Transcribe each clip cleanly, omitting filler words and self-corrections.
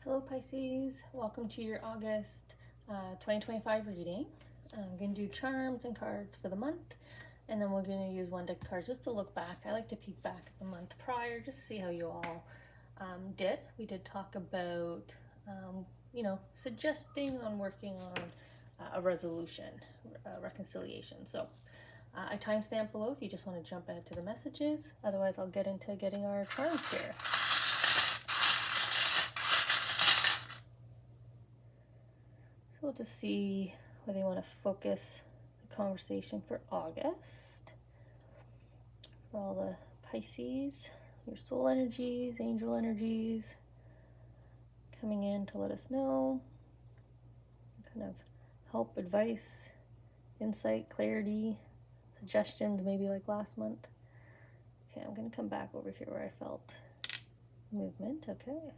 Hello Pisces, welcome to your August 2025 reading. I'm going to do charms and cards for the month, and then we're going to use one deck of cards just to look back. I like to peek back at the month prior, just to see how you all did. We did talk about, suggesting on working on a resolution, reconciliation. So I timestamp below if you just want to jump ahead to the messages. Otherwise, I'll get into getting our cards here. So we'll just see where they want to focus the conversation for August. For all the Pisces, your soul energies, angel energies coming in to let us know. Kind of help, advice, insight, clarity, suggestions, maybe like last month. Okay, I'm going to come back over here where I felt movement. Okay.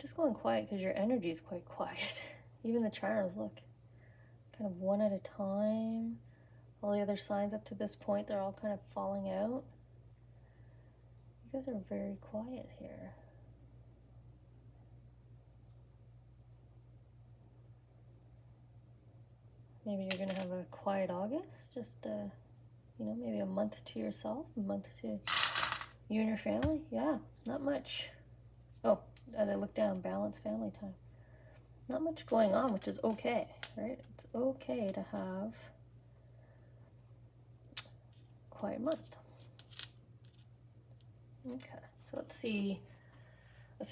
Just going quiet because your energy is quite quiet. Even the charms, look, kind of one at a time. All the other signs up to this point, they're all kind of falling out. You guys are very quiet here. Maybe you're going to have a quiet August, just, maybe a month to yourself, a month to you and your family. Yeah, not much. Oh, as I look down, balanced family time. Not much going on, which is okay, right? It's okay to have a quiet month. Okay, so let's see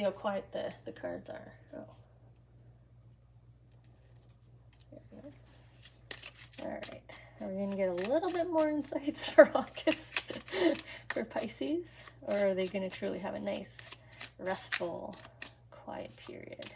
how quiet the cards are. Oh. There we go. All right, are we gonna get a little bit more insights for August for Pisces? Or are they gonna truly have a nice, restful, quiet period?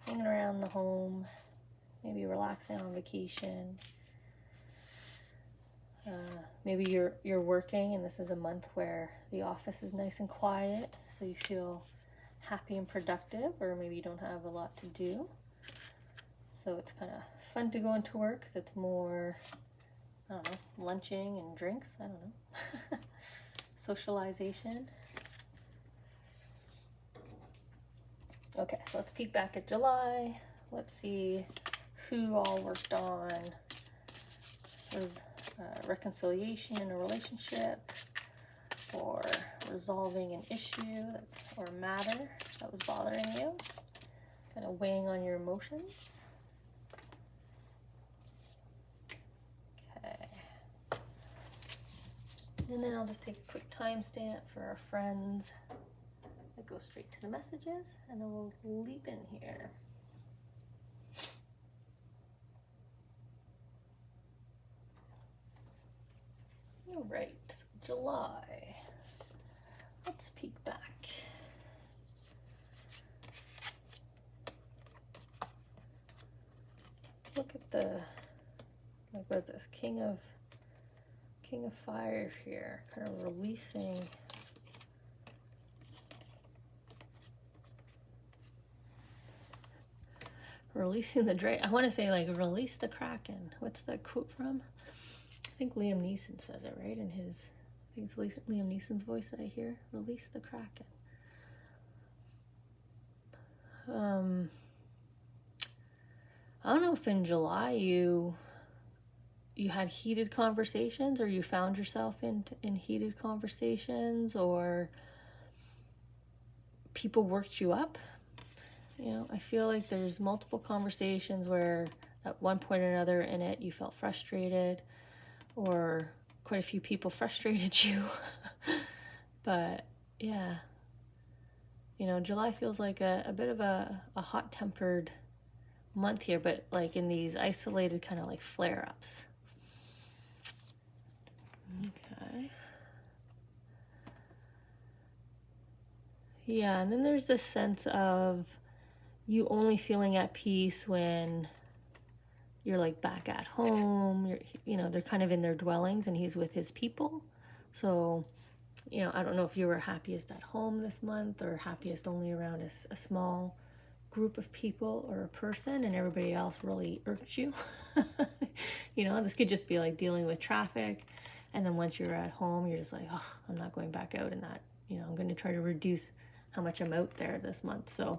Hanging around the home, maybe relaxing on vacation. Maybe you're working and this is a month where the office is nice and quiet, so you feel happy and productive, or maybe you don't have a lot to do. So it's kind of fun to go into work because it's more, I don't know, lunching and drinks, I don't know, socialization. Okay, so let's peek back at July. Let's see who all worked on those reconciliation in a relationship, or resolving an issue or matter that was bothering you, kind of weighing on your emotions. Okay. And then I'll just take a quick timestamp for our friends that go straight to the messages, and then we'll leap in here. All right, July. Let's peek back. Look at the, like, what's this? King of Fire here, kind of releasing. Releasing the dragon. I want to say, like, release the Kraken. What's the quote from? I think Liam Neeson says it, right? In his, I think it's Liam Neeson's voice that I hear. Release the Kraken. I don't know if in July you had heated conversations, or you found yourself in heated conversations, or people worked you up. You know, I feel like there's multiple conversations where at one point or another in it you felt frustrated, or quite a few people frustrated you. But yeah, you know, July feels like a bit of a hot-tempered month here, but like in these isolated kind of like flare-ups. Okay. Yeah, and then there's this sense of you only feeling at peace when you're like back at home. They're kind of in their dwellings and he's with his people. So, I don't know if you were happiest at home this month or happiest only around a small group of people or a person and everybody else really irks you. You know, this could just be like dealing with traffic. And then once you're at home, you're just like, oh, I'm not going back out in that. You know, I'm going to try to reduce how much I'm out there this month. So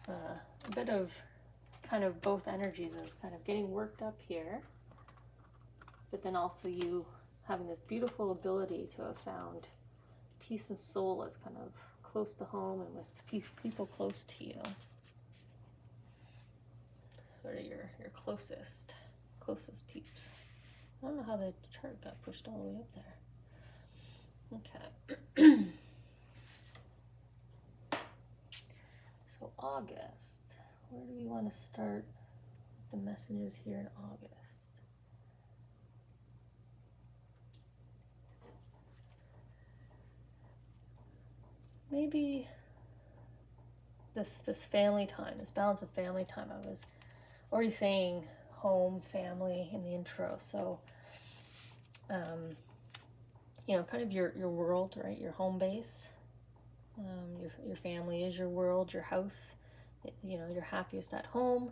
a bit of kind of both energies of kind of getting worked up here, but then also you having this beautiful ability to have found peace and soul as kind of close to home and with people close to you. Sort of your closest peeps. I don't know how the chart got pushed all the way up there. Okay. So August. Where do we want to start the messages here in August? Maybe this family time, this balance of family time. I was already saying home, family in the intro. So, you know, kind of your world, right? Your home base. Your family is your world, your house. You know, you're happiest at home.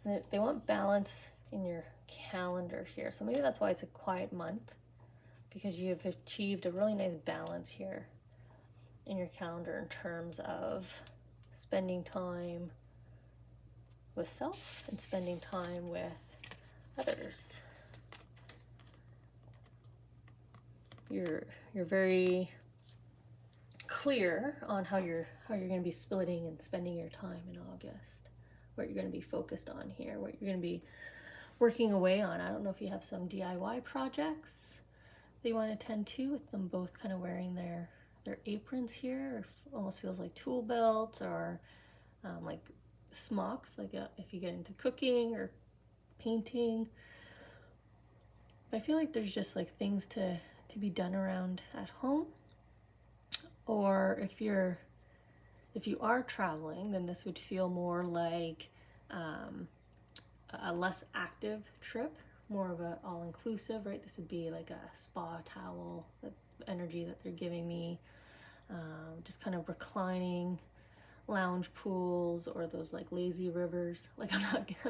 And they want balance in your calendar here. So maybe that's why it's a quiet month, because you have achieved a really nice balance here in your calendar in terms of spending time with self and spending time with others. You're very clear on how you're going to be splitting and spending your time in August, what you're going to be focused on here, what you're going to be working away on. I don't know if you have some DIY projects that you want to tend to, with them both kind of wearing their aprons here, or almost feels like tool belts, or like smocks, like if you get into cooking or painting. I feel like there's just like things to be done around at home. Or if you are traveling, then this would feel more like a less active trip, more of a all-inclusive, right? This would be like a spa towel, the energy that they're giving me. Just kind of reclining, lounge pools, or those like lazy rivers. Like I'm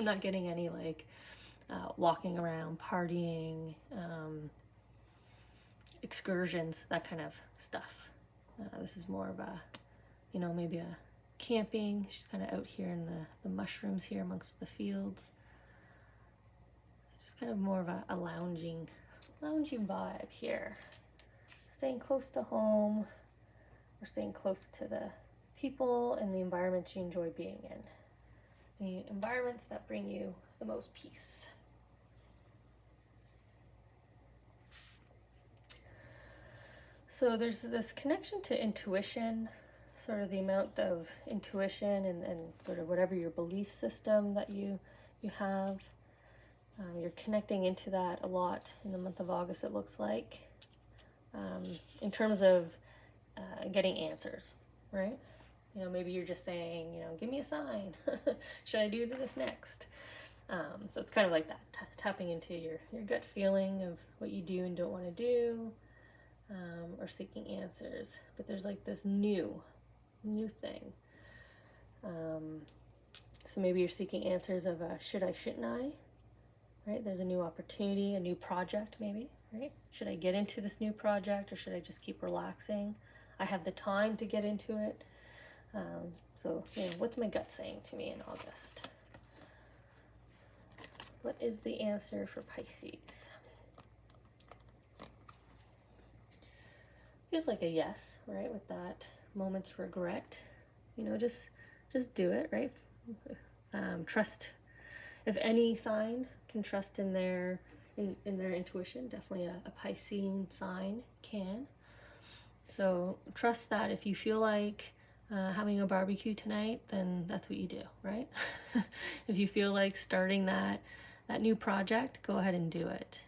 not getting any like walking around, partying, excursions, that kind of stuff. This is more of a, you know, maybe a camping. She's kind of out here in the mushrooms here amongst the fields. It's just kind of more of a lounging vibe here. Staying close to home, or staying close to the people and the environments you enjoy being in. The environments that bring you the most peace. So there's this connection to intuition, sort of the amount of intuition and sort of whatever your belief system that you have. You're connecting into that a lot in the month of August, it looks like, in terms of getting answers, right? You know, maybe you're just saying, you know, give me a sign. Should I do this next? So it's kind of like that, tapping into your gut feeling of what you do and don't want to do. Or seeking answers, but there's like this new thing. So maybe you're seeking answers of should I, shouldn't I, right? There's a new opportunity, a new project maybe, right? Should I get into this new project, or should I just keep relaxing? I have the time to get into it. So, you know, what's my gut saying to me in August? What is the answer for Pisces? Feels like a yes, right? With that moment's regret, you know, just do it, right? Trust. If any sign can trust in their intuition, definitely a Piscean sign can. So trust that if you feel like having a barbecue tonight, then that's what you do, right? If you feel like starting that new project, go ahead and do it.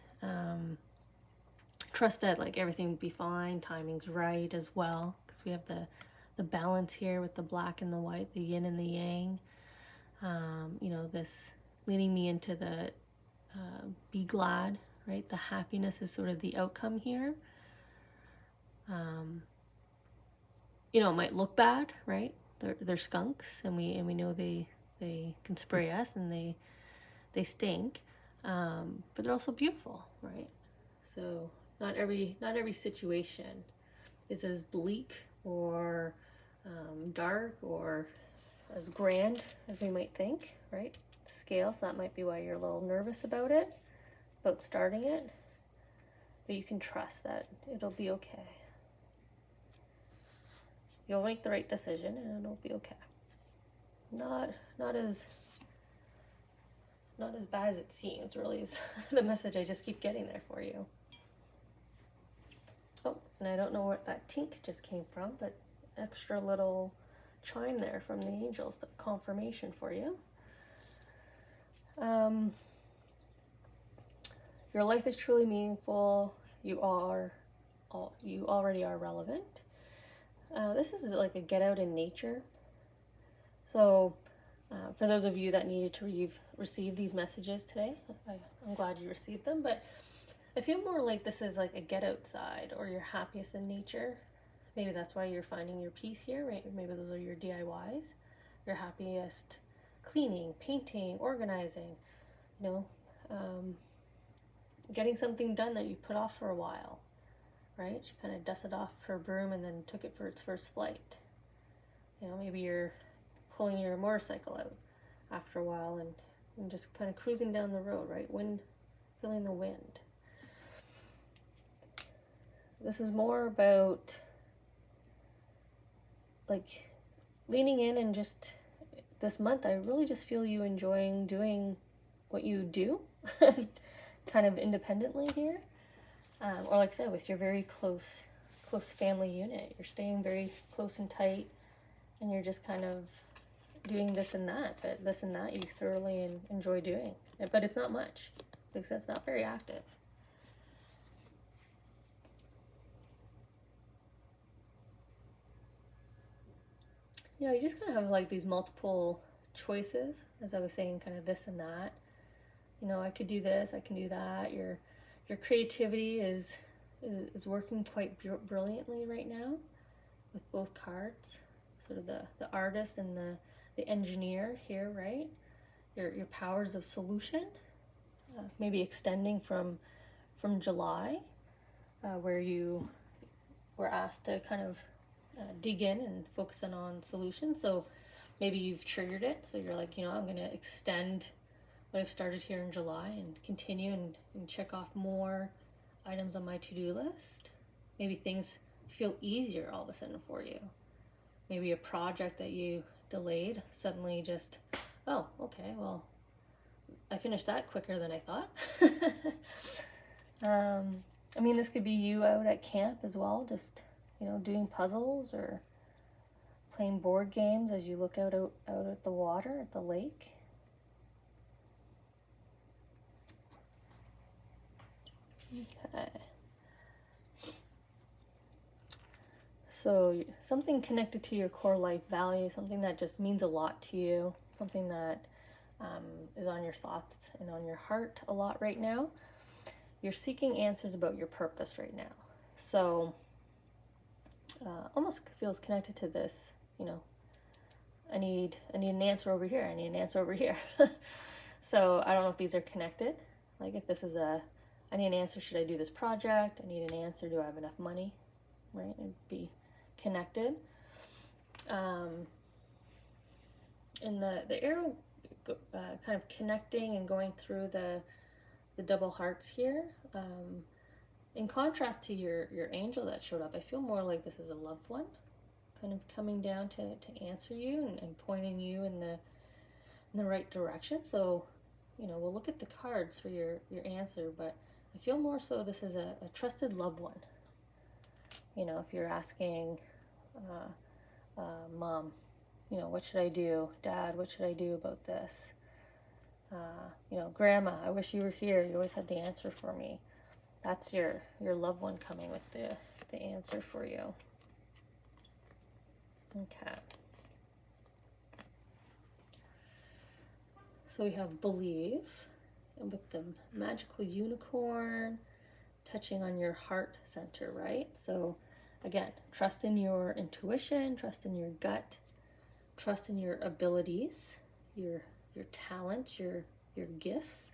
Trust that like everything will be fine, timing's right as well, because we have the balance here with the black and the white, the yin and the yang. You know, this leading me into the be glad, right? The happiness is sort of the outcome here. You know, it might look bad, right? they're skunks, and we know they can spray us, and they stink, but they're also beautiful, right? So not every situation is as bleak or dark or as grand as we might think, right? Scale, so that might be why you're a little nervous about starting it, but you can trust that it'll be okay. You'll make the right decision and it'll be okay. Not as bad as it seems, really, is the message I just keep getting there for you. Oh, and I don't know where that tink just came from, but extra little chime there from the angels, the confirmation for you. Your life is truly meaningful. You already are relevant. This is like a get out in nature. So for those of you that needed to receive these messages today, I'm glad you received them, but I feel more like this is like a get outside, or your happiest in nature. Maybe that's why you're finding your peace here, right? Maybe those are your DIYs, your happiest cleaning, painting, organizing, getting something done that you put off for a while, right? She kind of dusted off her broom and then took it for its first flight. Maybe you're pulling your motorcycle out after a while and just kind of cruising down the road, right? Feeling the wind. This is more about like leaning in, and just this month I really just feel you enjoying doing what you do kind of independently here, or like I said, with your very close family unit. You're staying very close and tight, and you're just kind of doing this and that, but this and that you thoroughly enjoy doing, but it's not much because it's not very active. Yeah, you just kind of have like these multiple choices, as I was saying, kind of this and that. I could do this, I can do that. Your creativity is working quite brilliantly right now with both cards. Sort of the artist and the engineer here, right? Your powers of solution, maybe extending from July, where you were asked to kind of dig in and focus on solutions. So maybe you've triggered it, so you're like, I'm going to extend what I've started here in July and continue and check off more items on my to-do list. Maybe things feel easier all of a sudden for you. Maybe a project that you delayed suddenly just, oh, okay, well, I finished that quicker than I thought. This could be you out at camp as well, just, doing puzzles or playing board games as you look out at the water, at the lake. Okay. So something connected to your core life value, something that just means a lot to you, something that is on your thoughts and on your heart a lot right now. You're seeking answers about your purpose right now. So almost feels connected to this, I need an answer over here. I need an answer over here. So I don't know if these are connected. Like if this is I need an answer, should I do this project? I need an answer, do I have enough money? Right? It'd be connected. And the arrow kind of connecting and going through the double hearts here. In contrast to your angel that showed up, I feel more like this is a loved one kind of coming down to answer you and pointing you in the right direction. So, we'll look at the cards for your answer, but I feel more so this is a trusted loved one. If you're asking mom, what should I do? Dad, what should I do about this? Grandma, I wish you were here. You always had the answer for me. That's your loved one coming with the answer for you. Okay. So we have believe, and with the magical unicorn touching on your heart center, right? So again, trust in your intuition, trust in your gut, trust in your abilities, your talents, your gifts.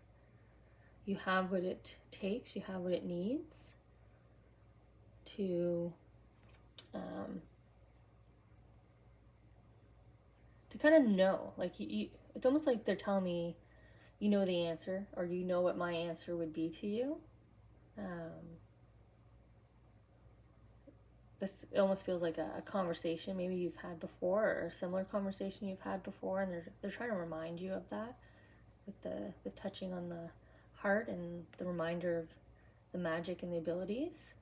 You have what it takes, you have what it needs to kind of know. Like it's almost like they're telling me, you know the answer, or you know what my answer would be to you. This almost feels like a conversation maybe you've had before, or a similar conversation you've had before, and they're trying to remind you of that, with the touching on the heart and the reminder of the magic and the abilities,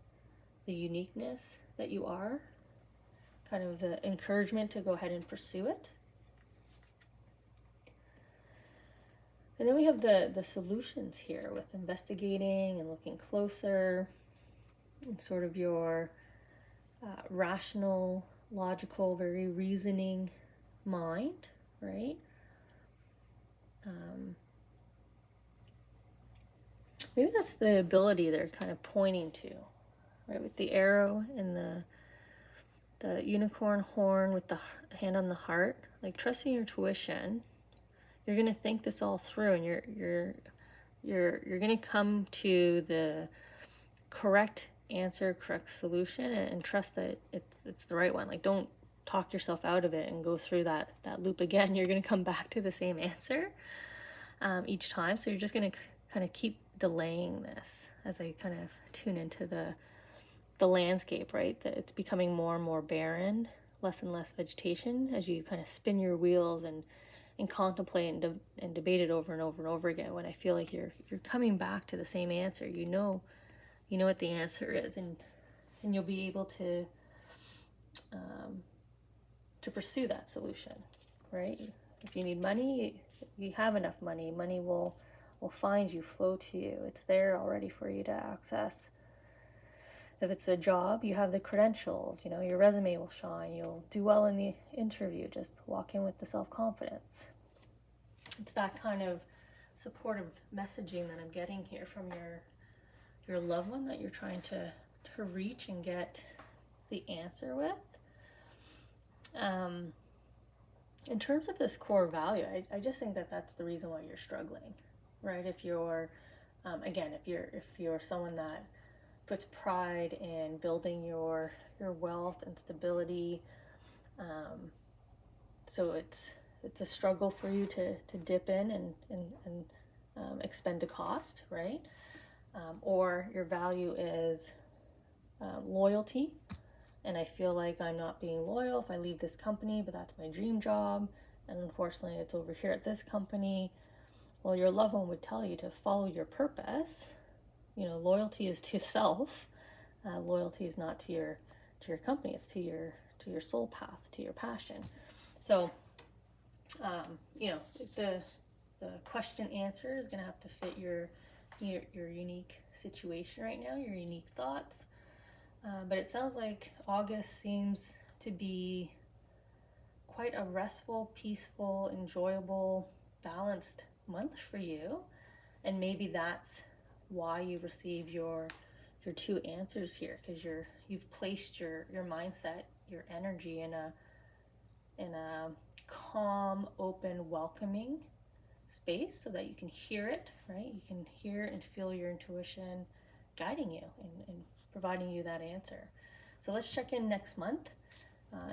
the uniqueness that you are, kind of the encouragement to go ahead and pursue it. And then we have the solutions here with investigating and looking closer, and sort of your rational, logical, very reasoning mind, right? Maybe that's the ability they're kind of pointing to, right? With the arrow and the unicorn horn with the hand on the heart, like trusting your tuition. You're gonna think this all through, and you're gonna come to the correct answer, correct solution, and trust that it's the right one. Like, don't talk yourself out of it and go through that loop again. You're gonna come back to the same answer each time. So you're just gonna kind of keep delaying this as I kind of tune into the landscape, right? That it's becoming more and more barren, less and less vegetation as you kind of spin your wheels and contemplate and debate it over and over and over again. When I feel like you're coming back to the same answer, you know what the answer is, and you'll be able to pursue that solution, right? If you need money, you have enough money. Money will find you, flow to you. It's there already for you to access. If it's a job, you have the credentials, your resume will shine. You'll do well in the interview. Just walk in with the self-confidence. It's that kind of supportive messaging that I'm getting here from your loved one that you're trying to reach and get the answer with. In terms of this core value, I just think that that's the reason why you're struggling, right? If you're, again, if you're someone that puts pride in building your wealth and stability, so it's a struggle for you to dip in and expend a cost, right? Or your value is loyalty, and I feel like I'm not being loyal if I leave this company, but that's my dream job, and unfortunately it's over here at this company. Well, your loved one would tell you to follow your purpose. Loyalty is to self. Loyalty is not to your company. It's to your soul path, to your passion. So, the question answer is going to have to fit your unique situation right now, your unique thoughts. But it sounds like August seems to be quite a restful, peaceful, enjoyable, balanced month for you. And maybe that's why you receive your two answers here, because you've placed your mindset, your energy in a calm, open, welcoming space, so that you can hear it, right? You can hear and feel your intuition guiding you and providing you that answer. So let's check in next month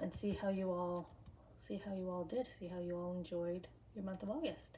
and see how you all did, see how you all enjoyed your month of August.